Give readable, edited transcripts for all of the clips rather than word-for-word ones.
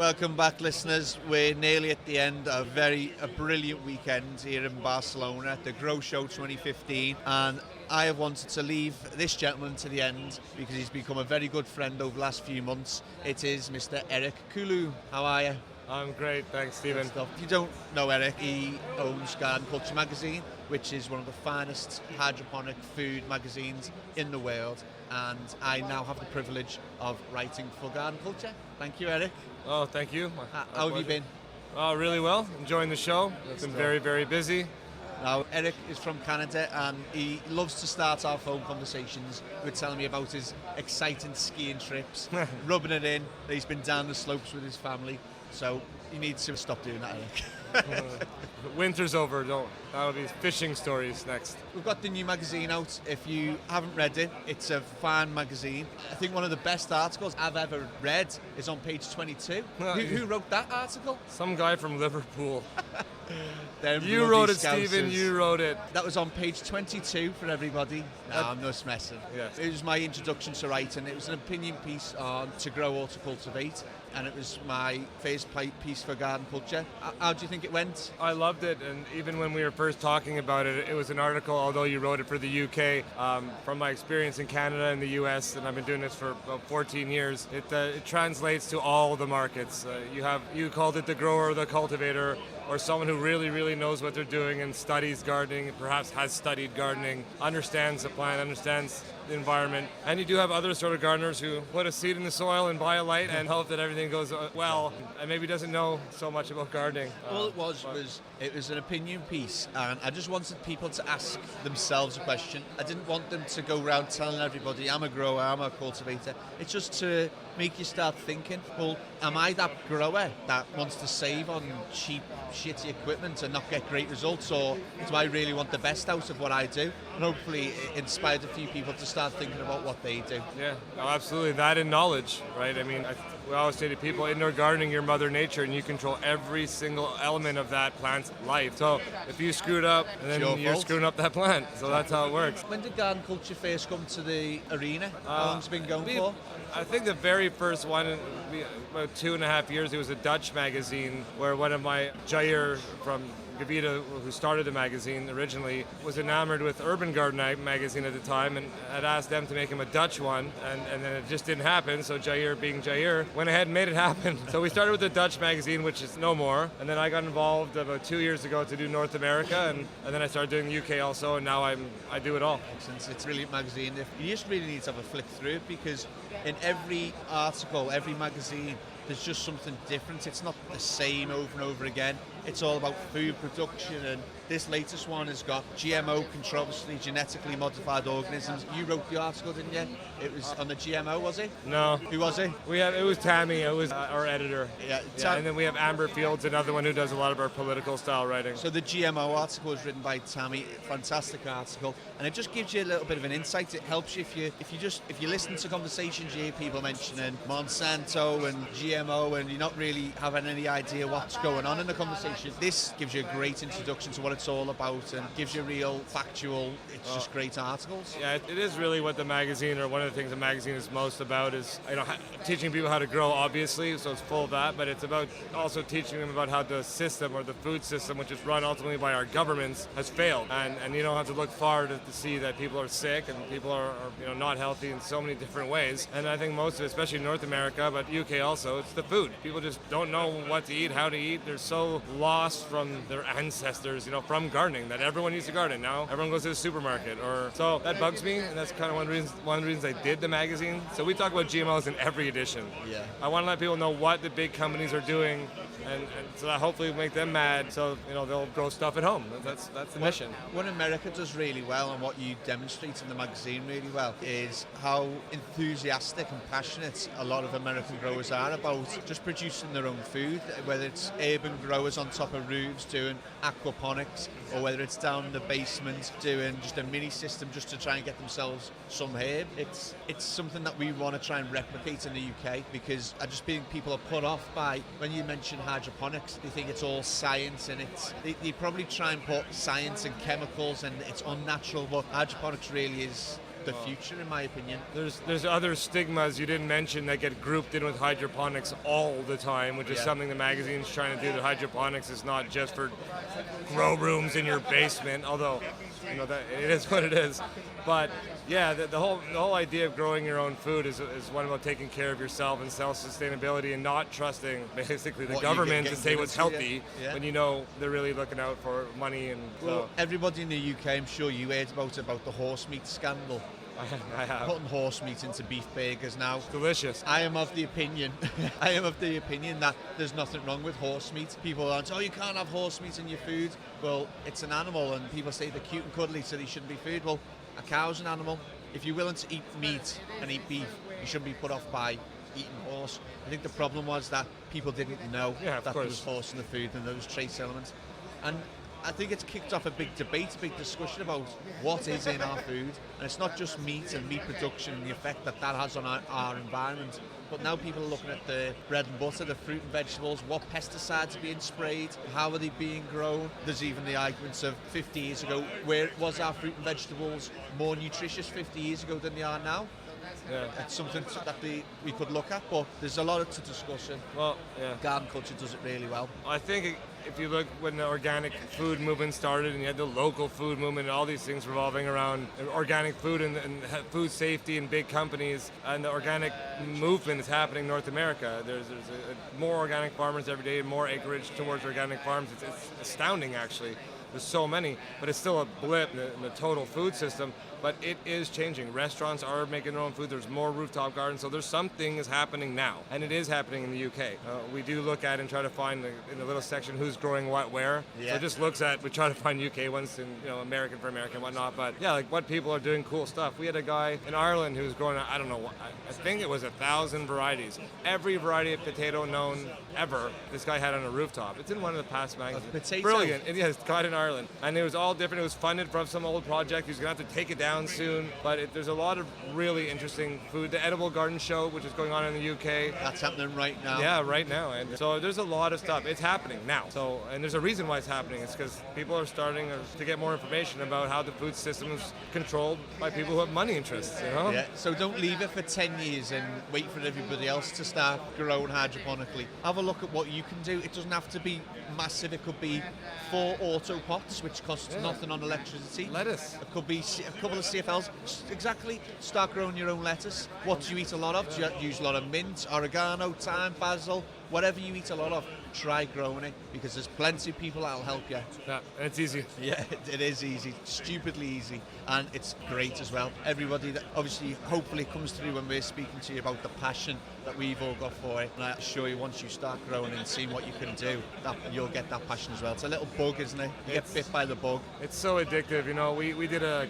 Welcome back, listeners. We're nearly at the end of a brilliant weekend here in Barcelona at the Grow Show 2015, and I have wanted to leave this gentleman to the end because he's become a very good friend over the last few months. It is Mr. Eric Kulu. How are you? I'm great, thanks, Stephen. If you don't know Eric, he owns Garden Culture magazine, which is one of the finest hydroponic food magazines in the world, and I now have the privilege of writing for Garden Culture. Thank you, Eric. Oh, thank you. How have you been? Oh, really well. Enjoying the show. It's been very, very busy. Now, Eric is from Canada, and he loves to start our phone conversations with telling me about his exciting skiing trips, rubbing it in that he's been down the slopes with his family. So you need to stop doing that, Eric. Winter's over, that'll be fishing stories next. We've got the new magazine out. If you haven't read it, it's a fine magazine. I think one of the best articles I've ever read is on page 22. Who wrote that article? Some guy from Liverpool. You wrote it, Stephen, you wrote it. That was on page 22 for everybody. No, I'm just messing. Yes. It was my introduction to writing. It was an opinion piece on to grow or to cultivate, and it was my first piece for Garden Culture. How do you think it went? I loved it, and even when we were first talking about it, it was an article, although you wrote it for the UK, from my experience in Canada and the US, and I've been doing this for about 14 years, it translates to all the markets. You called it the grower, the cultivator, or someone who really, really knows what they're doing and studies gardening, perhaps has studied gardening, understands the plant, understands the environment. And you do have other sort of gardeners who put a seed in the soil and buy a light and hope that everything goes well, and maybe doesn't know so much about gardening. All it was an opinion piece, and I just wanted people to ask themselves a question. I didn't want them to go around telling everybody, I'm a grower, I'm a cultivator. It's just to make you start thinking, well, am I that grower that wants to save on cheap, shitty equipment and not get great results, or do I really want the best out of what I do? And hopefully it inspired a few people to start thinking about what they do. Yeah, no, absolutely. That and knowledge, right? I mean, we always say to people, indoor gardening, you're Mother Nature, and you control every single element of that plant's life. So if you screwed up, then you're screwing up that plant. So that's how it works. When did Garden Culture first come to the arena? How long's it been going for? I think the very first one, about 2.5 years, it was a Dutch magazine where one of my Jair from Gavita, who started the magazine originally, was enamored with Urban Garden magazine at the time and had asked them to make him a Dutch one, and then it just didn't happen, so Jair, being Jair, went ahead and made it happen. So we started with the Dutch magazine, which is no more, and then I got involved about 2 years ago to do North America, and then I started doing the UK also, and now I do it all. Excellent. It's a brilliant magazine. You just really need to have a flick through it, because in every article, every magazine, there's just something different. It's not the same over and over again. It's all about food production, and this latest one has got GMO controversy, genetically modified organisms. You wrote the article, didn't you? It was on the GMO, was it? No. Who was it? It was Tammy. It was our editor. Yeah. And then we have Amber Fields, another one who does a lot of our political style writing. So the GMO article was written by Tammy. Fantastic article, and it just gives you a little bit of an insight. It helps you if you listen to conversations, you hear people mentioning Monsanto and GMO, and you're not really having any idea what's going on in the conversation. This gives you a great introduction to what it's all about, and gives you real factual. It's just great articles. Yeah, it is really what the magazine, or one of the things the magazine is most about, is teaching people how to grow, obviously, so it's full of that, but it's about also teaching them about how the system, or the food system, which is run ultimately by our governments, has failed. And you don't have to look far to see that people are sick and people are not healthy in so many different ways. And I think most of it, especially in North America, but UK also, it's the food. People just don't know what to eat, how to eat. They're so lost from their ancestors, from gardening, that everyone used to garden. Now everyone goes to the supermarket, so that bugs me, and that's kind of one of the reasons I did the magazine. So we talk about GMOs in every edition. Yeah. I want to let people know what the big companies are doing, and so that hopefully will make them mad, so they'll grow stuff at home. That's the mission. What America does really well, and what you demonstrate in the magazine really well, is how enthusiastic and passionate a lot of American growers are about just producing their own food, whether it's urban growers on top of roofs doing aquaponics, or whether it's down in the basement doing just a mini system just to try and get themselves some herb. It's something that we want to try and replicate in the UK, because I just think people are put off by, when you mention hydroponics, they think it's all science, and they probably try and put science and chemicals and it's unnatural, but hydroponics really is the future, in my opinion. There's other stigmas you didn't mention that get grouped in with hydroponics all the time, which is something the magazine's trying to do. That hydroponics is not just for grow rooms in your basement, although that it is what it is. But yeah, the whole idea of growing your own food is one about taking care of yourself and self-sustainability and not trusting basically the government to say what's healthy when they're really looking out for money. And well, everybody in the UK, I'm sure you heard about the horse meat scandal. I have. Putting horse meat into beef burgers now. Delicious. I am of the opinion that there's nothing wrong with horse meat. People aren't, you can't have horse meat in your food. Well, it's an animal, and people say they're cute and cuddly, so they shouldn't be food. Well, a cow's an animal. If you're willing to eat meat and eat beef, you shouldn't be put off by eating horse. I think the problem was that people didn't know that there was horse in the food and there was trace elements. And I think it's kicked off a big debate, a big discussion about what is in our food. And it's not just meat and meat production and the effect that has on our environment. But now people are looking at the bread and butter, the fruit and vegetables, what pesticides are being sprayed, how are they being grown. There's even the arguments of 50 years ago, where was our fruit and vegetables more nutritious 50 years ago than they are now? Yeah. It's something that we could look at, but there's a lot to discuss. Well, yeah. Garden culture does it really well. I think if you look when the organic food movement started and you had the local food movement and all these things revolving around organic food and food safety and big companies, and the organic movement is happening in North America. There's more organic farmers every day, more acreage towards organic farms. It's astounding, actually. There's so many, but it's still a blip in the total food system. But it is changing. Restaurants are making their own food. There's more rooftop gardens. So there's something is happening now. And it is happening in the UK. We do look at and try to find in the little section who's growing what where. Yeah. So it just looks at, we try to find UK ones and American for American and whatnot. But yeah, like what people are doing cool stuff. We had a guy in Ireland who's growing, I don't know, I think it was 1,000 varieties. Every variety of potato known ever, this guy had on a rooftop. It's in one of the past magazines. Brilliant. And yeah, it's got in Ireland. And it was all different. It was funded from some old project. He's going to have to take it down soon, but there's a lot of really interesting food. The Edible Garden Show, which is going on in the UK. That's happening right now. Yeah, right now. And so there's a lot of stuff. It's happening now. So, and there's a reason why it's happening. It's because people are starting to get more information about how the food system is controlled by people who have money interests, Yeah, so don't leave it for 10 years and wait for everybody else to start growing hydroponically. Have a look at what you can do. It doesn't have to be massive. It could be 4 AutoPots, which costs nothing on electricity. Lettuce. It could be a couple of CFLs. Exactly. Start growing your own lettuce. What do you eat a lot of? Do you use a lot of mint, oregano, thyme, basil? Whatever you eat a lot of, try growing it, because there's plenty of people that'll help you. Yeah, and it's easy. Yeah, it is easy. Stupidly easy. And it's great as well. Everybody that obviously, hopefully comes through when we're speaking to you about the passion that we've all got for it. And I assure you, once you start growing and seeing what you can do, you'll get that passion as well. It's a little bug, isn't it? You get bit by the bug. It's so addictive. We did the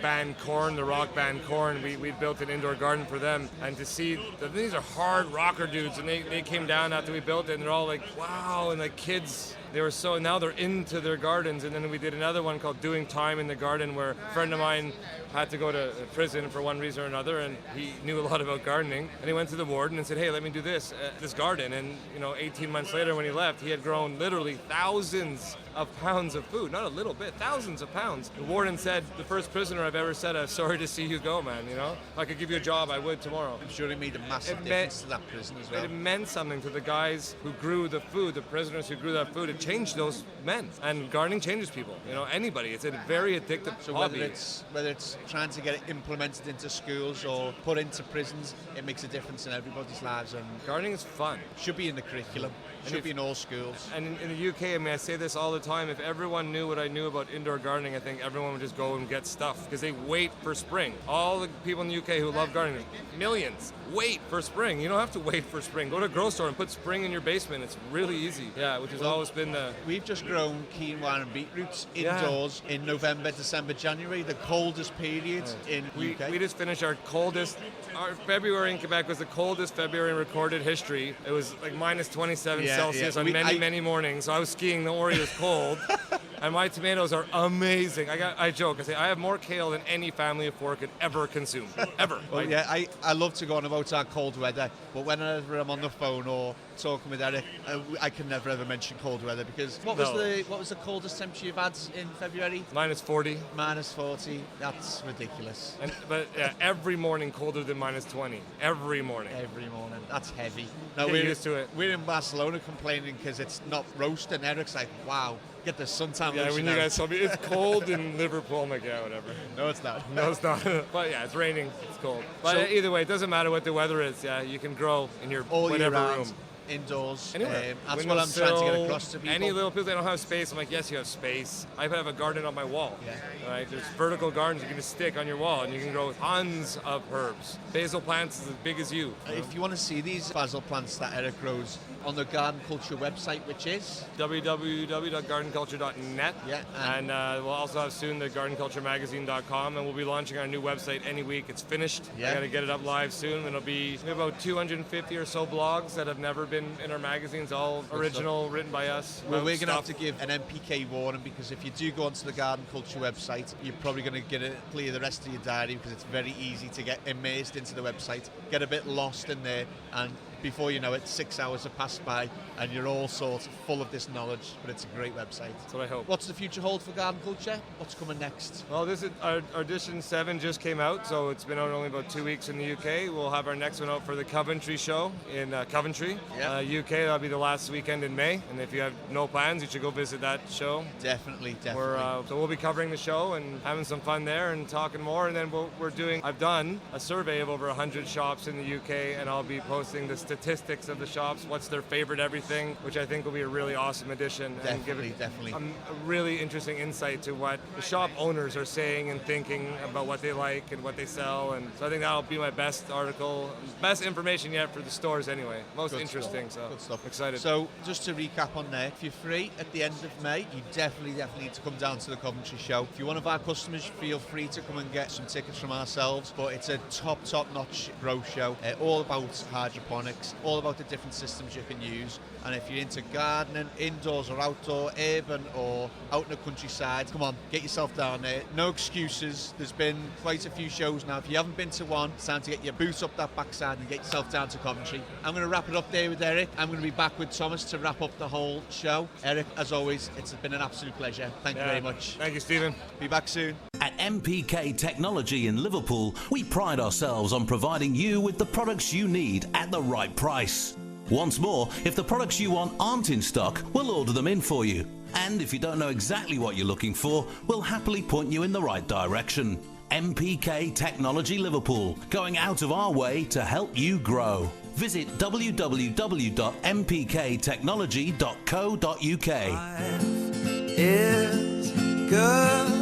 band Korn, the rock band Korn. We built an indoor garden for them. And to see, these are hard rocker dudes, and they came down after we built it, and they're all like, wow, and like kids. Now they're into their gardens. And then we did another one called Doing Time in the Garden, where a friend of mine had to go to prison for one reason or another, and he knew a lot about gardening, and he went to the warden and said, hey, let me do this garden. And 18 months later when he left, he had grown literally thousands of pounds of food. Not a little bit, thousands of pounds. The warden said, the first prisoner I've ever said, I'm sorry to see you go, man. If I could give you a job, I would tomorrow. I'm sure it made a massive difference to that prison as well. It meant something to the guys who grew the food, the prisoners who grew that food. It changed those men. And gardening changes people. Anybody. It's a very addictive hobby. Whether it's trying to get it implemented into schools or put into prisons, it makes a difference in everybody's lives. And gardening is fun. Should be in the curriculum. Should be in all schools. And in the UK, I say this all the time, if everyone knew what I knew about indoor gardening, I think everyone would just go and get stuff, because they wait for spring. All the people in the UK who love gardening, millions, wait for spring. You don't have to wait for spring. Go to a grocery store and put spring in your basement. It's really easy. Yeah, which has always been the... We've just grown quinoa and beetroots indoors in November, December, January, the coldest period in UK. We just finished our February in Quebec was the coldest February in recorded history. It was like minus 27 Celsius on many mornings. So I was skiing, the Ori was cold. And my tomatoes are amazing. I joke, I say I have more kale than any family of four could ever consume, ever. Well, yeah, I love to go on about our cold weather, but whenever I'm on the phone or talking with Eric, I can never ever mention cold weather because what was the coldest temperature you've had in February? -40. -40. That's ridiculous. But every morning colder than -20. Every morning. Every morning. That's heavy. No, Get we're used to it. We're in Barcelona complaining because it's not roasting. Eric's like, wow, get the suntan. Yeah, when you guys told me it's cold in Liverpool, I'm like, yeah, whatever. No, it's not. No, it's not. But yeah, it's raining. It's cold. But either way, it doesn't matter what the weather is. Yeah, you can grow in your whatever room. Indoors. Anywhere. That's what I'm trying to get across to people. Any little people that don't have space, I'm like, yes, you have space. I have a garden on my wall. Yeah. Right? There's vertical gardens you can just stick on your wall, and you can grow tons of herbs. Basil plants as big as you. If you want to see these basil plants that Eric grows on the Garden Culture website, which is www.gardenculture.net. Yeah. And we'll also have soon the gardenculturemagazine.com, and we'll be launching our new website any week. It's finished. Yeah. I got to get it up live soon, and it'll be about 250 or so blogs that have never been in our magazines, all original, written by us. Well, we're going to have to give an NPK warning because if you do go onto the Garden Culture website, you're probably going to get it clear the rest of your diary because it's very easy to get immersed into the website, get a bit lost in there, and before you know it, 6 hours have passed by and you're all sorts of full of this knowledge, but it's a great website. That's what I hope. What's the future hold for Garden Culture? What's coming next? Well, this is our edition 7 just came out, so it's been out only about 2 weeks in the UK. We'll have our next one out for the Coventry show in Coventry, UK. That'll be the last weekend in May, and if you have no plans, you should go visit that show. Definitely. So we'll be covering the show and having some fun there and talking more, and then I've done a survey of over 100 shops in the UK, and I'll be posting the statistics of the shops, what's their favorite everything, which I think will be a really awesome addition. Definitely. A really interesting insight to what the shop owners are saying and thinking about what they like and what they sell, and so I think that'll be my best article, best information yet for the stores anyway. Most interesting, so good stuff. Excited. So just to recap on there, if you're free at the end of May, you definitely need to come down to the Coventry show. If you're one of our customers, feel free to come and get some tickets from ourselves, but it's a top-notch grow show, all about hydroponics, all about the different systems you can use, and if you're into gardening, indoors or outdoor, urban or out in the countryside, come on, get yourself down there. No excuses. There's been quite a few shows now. If you haven't been to one, it's time to get your boots up that backside and get yourself down to Coventry. I'm going to wrap it up there with Eric. I'm going to be back with Thomas to wrap up the whole show. Eric, as always, it's been an absolute pleasure. Thank you very much. Thank you, Stephen. Be back soon. At NPK Technology in Liverpool, we pride ourselves on providing you with the products you need at the right price. Once more, if the products you want aren't in stock, we'll order them in for you. And if you don't know exactly what you're looking for, we'll happily point you in the right direction. NPK Technology Liverpool, going out of our way to help you grow. Visit www.mpktechnology.co.uk. Life is good.